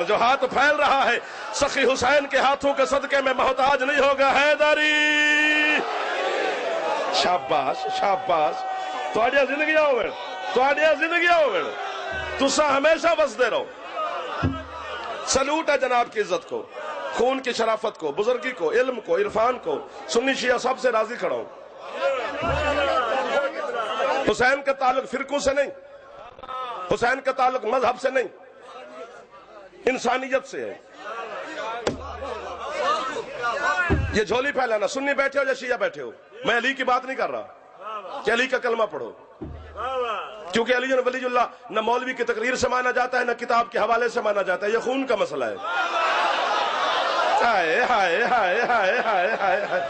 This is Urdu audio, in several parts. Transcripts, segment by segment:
جو ہاتھ پھیل رہا ہے سخی حسین کے ہاتھوں کے صدقے میں محتاج نہیں ہوگا حیدری. شاباش شاباش تھوڑی زندگیاں ہوئے تھوڑی زندگیاں ہوئے تسا ہمیشہ بستے رہو. سلوٹ ہے جناب کی عزت کو, خون کی شرافت کو, بزرگی کو, علم کو, عرفان کو. سنی شیعہ سب سے راضی کھڑا ہوں. حسین کا تعلق فرقوں سے نہیں, حسین کا تعلق مذہب سے نہیں, انسانیت سے ہے. یہ جھولی پھیلانا, سنی بیٹھے ہو یا شیعہ بیٹھے ہو, میں علی کی بات نہیں کر رہا کہ علی کا کلمہ پڑھو, کیونکہ علی ولی اللہ نہ مولوی کی تقریر سے مانا جاتا ہے نہ کتاب کے حوالے سے مانا جاتا ہے, یہ خون کا مسئلہ ہے. ہائے ہائے ہائے ہائے ہائے ہائے.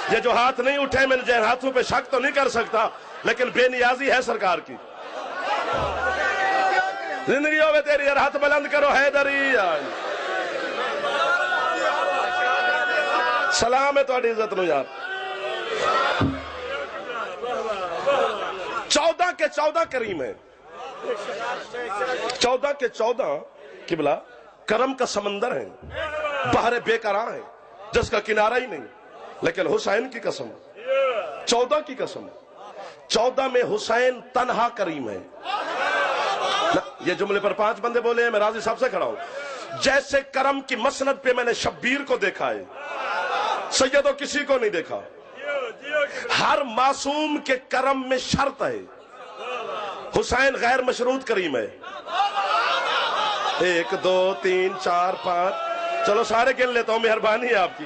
یہ جو ہاتھ نہیں اٹھے میں جن ہاتھوں پہ شک تو نہیں کر سکتا, لیکن بے نیازی ہے سرکار کی. زندگیوں میں تیری ہاتھ بلند کرو حیدری. سلام ہے تھوڑی عزت نو یار. 14 کے 14 کریم ہیں, 14 کے 14 قبلہ کرم کا سمندر ہیں, بحر بے قرار ہیں جس کا کنارہ ہی نہیں. لیکن حسین کی قسم, 14 کی قسم, 14 میں حسین تنہا کریم ہے. یہ جملے پر 5 بندے بولے ہیں, میں راضی صاحب سے کھڑا ہوں. جیسے کرم کی مسند پہ میں نے شبیر کو دیکھا ہے, سیدوں کسی کو نہیں دیکھا. ہر معصوم کے کرم میں شرط ہے, حسین غیر مشروط کریم ہے. 1 2 3 4 5 چلو سارے گن لیتا ہوں, مہربانی ہے آپ کی.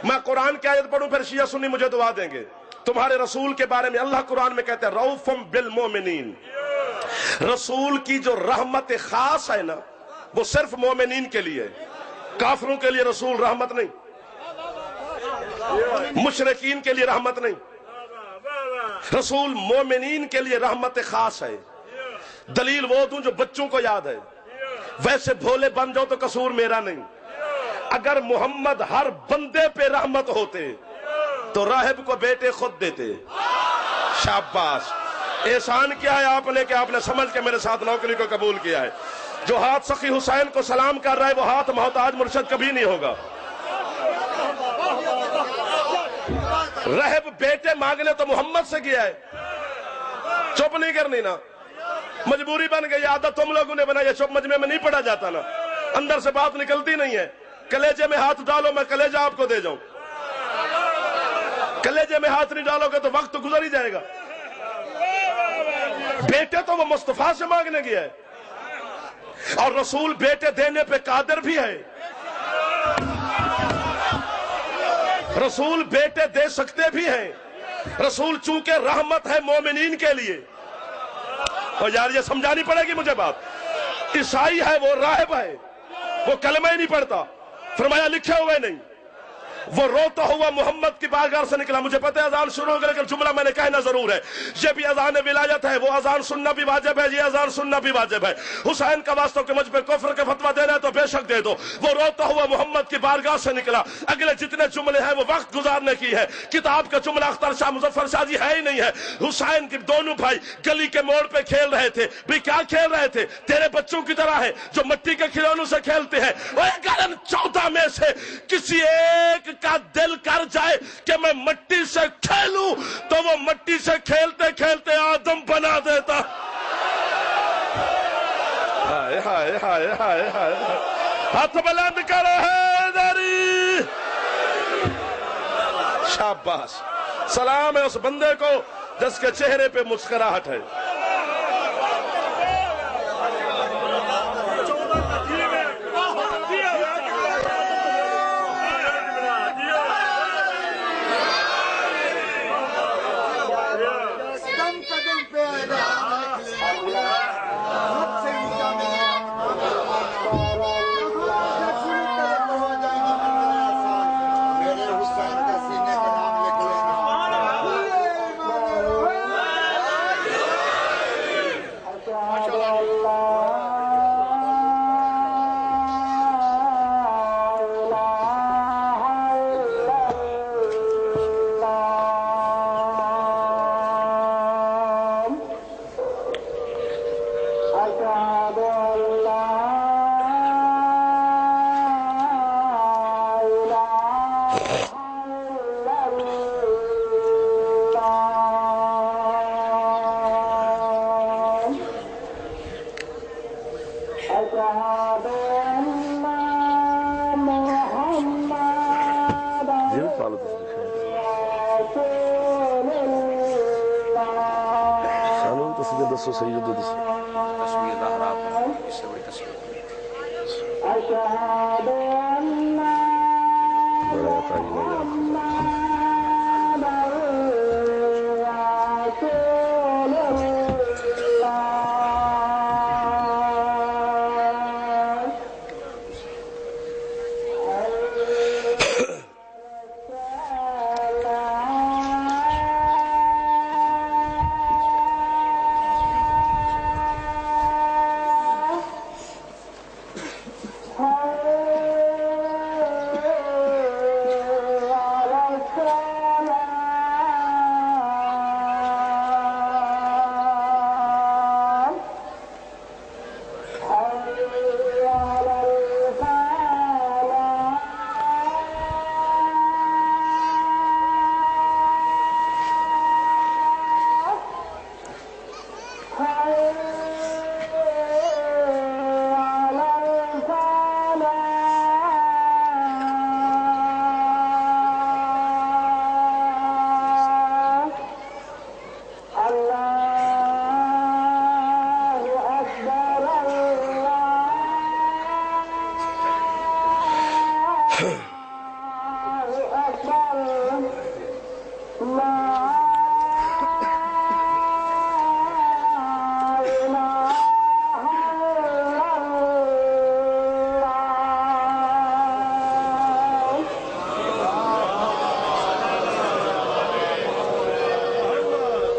میں قرآن کی آیت پڑھوں پھر شیعہ سنی مجھے دعا دیں گے. تمہارے رسول کے بارے میں اللہ قرآن میں کہتے ہیں رؤوف بالمؤمنین. رسول کی جو رحمت خاص ہے نا وہ صرف مومنین کے لیے, کافروں کے لیے رسول رحمت نہیں, مشرکین کے لیے رحمت نہیں. رسول مومنین کے لیے رحمت خاص ہے. دلیل وہ دوں جو بچوں کو یاد ہے, ویسے بھولے بن جاؤ تو قصور میرا نہیں. اگر محمد ہر بندے پہ رحمت ہوتے تو راہب کو بیٹے خود دیتے. شاباش. احسان کیا ہے آپ نے کہ آپ نے سمجھ کے میرے ساتھ نوکری کو قبول کیا ہے. جو ہاتھ سخی حسین کو سلام کر رہا ہے وہ ہاتھ محتاج مرشد کبھی نہیں ہوگا. رہب بیٹے مانگنے تو محمد سے کیا ہے, چپ نہیں کرنی نا, مجبوری بن گئی. عادت تم لوگوں نے بنائی ہے, چپ مجمع میں نہیں پڑھا جاتا نا, اندر سے بات نکلتی نہیں ہے. کلیجے میں ہاتھ ڈالو, میں کلیجہ آپ کو دے جاؤں. کلیجے میں ہاتھ نہیں ڈالو گے تو وقت تو گزر ہی جائے گا. بیٹے تو وہ مصطفیٰ سے مانگنے گیا ہے, اور رسول بیٹے دینے پہ قادر بھی ہے. رسول بیٹے دے سکتے بھی ہیں. رسول چونکہ رحمت ہے مومنین کے لیے. اور یار یہ سمجھانی پڑے گی مجھے بات. عیسائی ہے وہ راہب ہے, وہ کلمہ ہی نہیں پڑھتا, فرمایا لکھے ہوئے نہیں. وہ روتا ہوا محمد کی بارگاہ سے نکلا. مجھے پتہ ہے اذان شروع ہو گئی لیکن جملہ میں نے کہنا ضرور ہے. یہ بھی اذان ولایت ہے, وہ اذان سننا بھی واجب ہے, یہ اذان سننا بھی واجب ہے. حسین کا واسطہ کہ مجھ پہ کفر کے فتویٰ دینا ہے تو بے شک دے دو. وہ روتا ہوا محمد کی بارگاہ سے نکلا. اگلے جتنے جملے ہیں وہ وقت گزارنے کی ہے. کتاب کا جملہ اختر شاہ مظفر شاہ جی ہے ہی نہیں ہے. حسین کے دونوں بھائی گلی کے موڑ پہ کھیل رہے تھے. بھی کیا کھیل رہے تھے؟ تیرے بچوں کی طرح ہے جو مٹی کے کھلونوں سے کھیلتے ہیں. وہ 14 میں سے کسی ایک کا دل کر جائے کہ میں مٹی سے کھیلوں تو وہ مٹی سے کھیلتے کھیلتے آدم بنا دیتا. ہائے ہائے ہائے ہائے ہائے. ہاتھ بلند کرو حیدری. شاباش. سلام ہے اس بندے کو جس کے چہرے پہ مسکراہٹ ہے. فالو تصویر سالو تصویر دسو سید دسو تصویر زہرا پر اس سے بڑی تصویر بڑا عطائی نہیں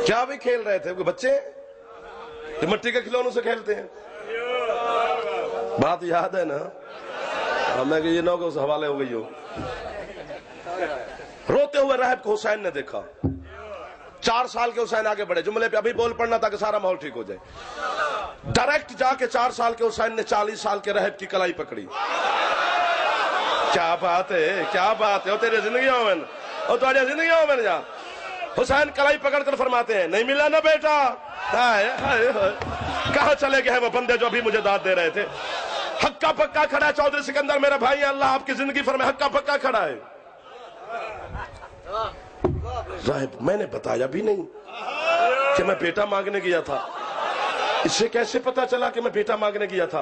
کیا بھی کھیل رہے تھے بچے جو مٹی کے کھلونوں سے کھیلتے ہیں بات یاد ہے نا ہمیں کہ یہ نہ کہ اس حوالے ہو گئی ہو روتے ہوئے راہب کو حسین نے دیکھا 4 سال کے حسین آگے بڑھے جملے پہ ابھی بول پڑنا تھا کہ سارا ماحول ٹھیک ہو جائے ڈائریکٹ جا کے 4 سال کے حسین نے 40 سال کے راہب کی کلائی پکڑی کیا بات ہے وہ تیری زندگیوں میں وہ تمہاری زندگیوں میں جا حسین کلائی پکڑ کر فرماتے ہیں نہیں ملا نا بیٹا کہاں چلے گئے ہیں وہ بندے جو ابھی مجھے داد دے رہے تھے ہکا پکا کھڑا ہے چودھری سکندر میرا بھائی اللہ آپ کی زندگی فرمائے ہکا پکا کھڑا ہے راہب میں نے بتایا بھی نہیں کہ میں بیٹا مانگنے گیا تھا اسے کیسے پتا چلا کہ میں بیٹا مانگنے گیا تھا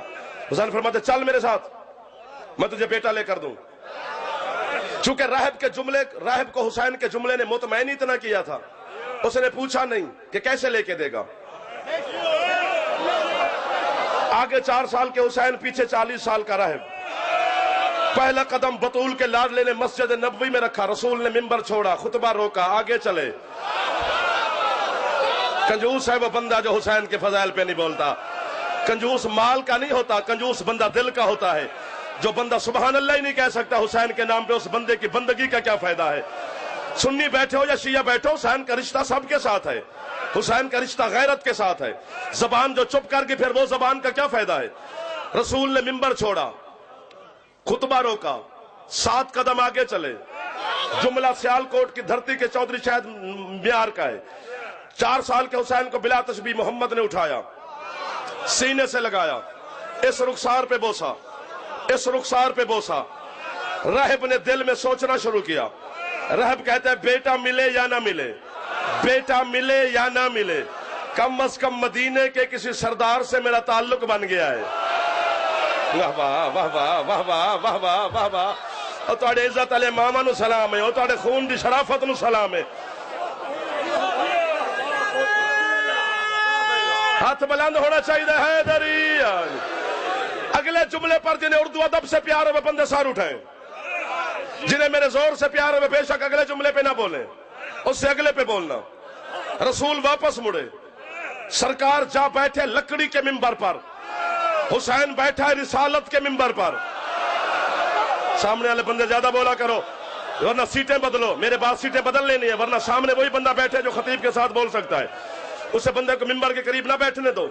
حسین فرماتے چل میرے ساتھ میں تجھے بیٹا لے کر دوں چونکہ راہب کو حسین کے جملے نے مطمئن اتنا کیا تھا اس نے پوچھا نہیں کہ کیسے لے کے دے گا آگے 4 سال کے حسین پیچھے 40 سال کا راہب پہلا قدم بطول کے لاڈلے نے مسجد نبوی میں رکھا رسول نے منبر چھوڑا خطبہ روکا آگے چلے کنجوس ہے وہ بندہ جو حسین کے فضائل پہ نہیں بولتا کنجوس مال کا نہیں ہوتا کنجوس بندہ دل کا ہوتا ہے جو بندہ سبحان اللہ ہی نہیں کہہ سکتا حسین کے نام پہ اس بندے کی بندگی کا کیا فائدہ ہے سنی بیٹھے ہو یا شیعہ بیٹھے ہو حسین کا رشتہ سب کے ساتھ ہے حسین کا رشتہ غیرت کے ساتھ ہے زبان جو چپ کر کے پھر وہ زبان کا کیا فائدہ ہے رسول نے منبر چھوڑا خطبہ روکا 7 قدم آگے چلے جملہ سیالکوٹ کی دھرتی کے چودھری شاید میار کا ہے 4 سال کے حسین کو بلا تشبیہ محمد نے اٹھایا سینے سے لگایا اس رخسار پہ بوسا اس رخسار پہ بوسا راہب نے دل میں سوچنا شروع کیا راہب کہتا ہے بیٹا ملے یا نہ ملے بیٹا ملے یا نہ ملے کم از کم مدینے کے کسی سردار سے میرا تعلق بن گیا ہے واہ واہ واہ واہ واہ واہ واہ واہ واہ واہ اور تھوڑے عزت والے ماما نو سلام ہے اور تھوڑے خون دی شرافت نو سلام ہے ہاتھ بلند ہونا چاہیے حیدری اگلے جملے پر جنہیں اردو ادب سے پیار ہوئے بندے سار اٹھائیں جنہیں میرے زور سے پیار ہوئے بے شک اگلے جملے پہ نہ بولیں اس سے اگلے پہ بولنا رسول واپس مڑے سرکار جا بیٹھے لکڑی کے منبر پر حسین بیٹھا ہے رسالت کے منبر پر سامنے والے بندے زیادہ بولا کرو ورنہ سیٹیں بدلو میرے بعد سیٹیں بدل لینی ہے ورنہ سامنے وہی بندہ بیٹھے جو خطیب کے ساتھ بول سکتا ہے اسے بندے کو منبر کے قریب نہ بیٹھنے دو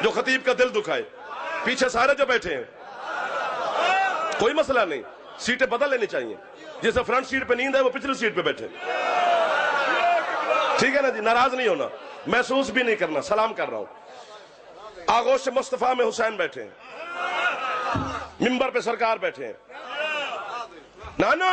جو خطیب کا دل دکھائے پیچھے سارے جو بیٹھے ہیں کوئی مسئلہ نہیں سیٹیں بدل لینی چاہیے جسے فرنٹ سیٹ پہ نیند ہے وہ پچھلی سیٹ پہ بیٹھے ٹھیک ہے نا جی ناراض نہیں ہونا محسوس بھی نہیں کرنا سلام کر رہا ہوں آغوش مصطفیٰ میں حسین بیٹھے ہیں منبر پہ سرکار بیٹھے ہیں نانا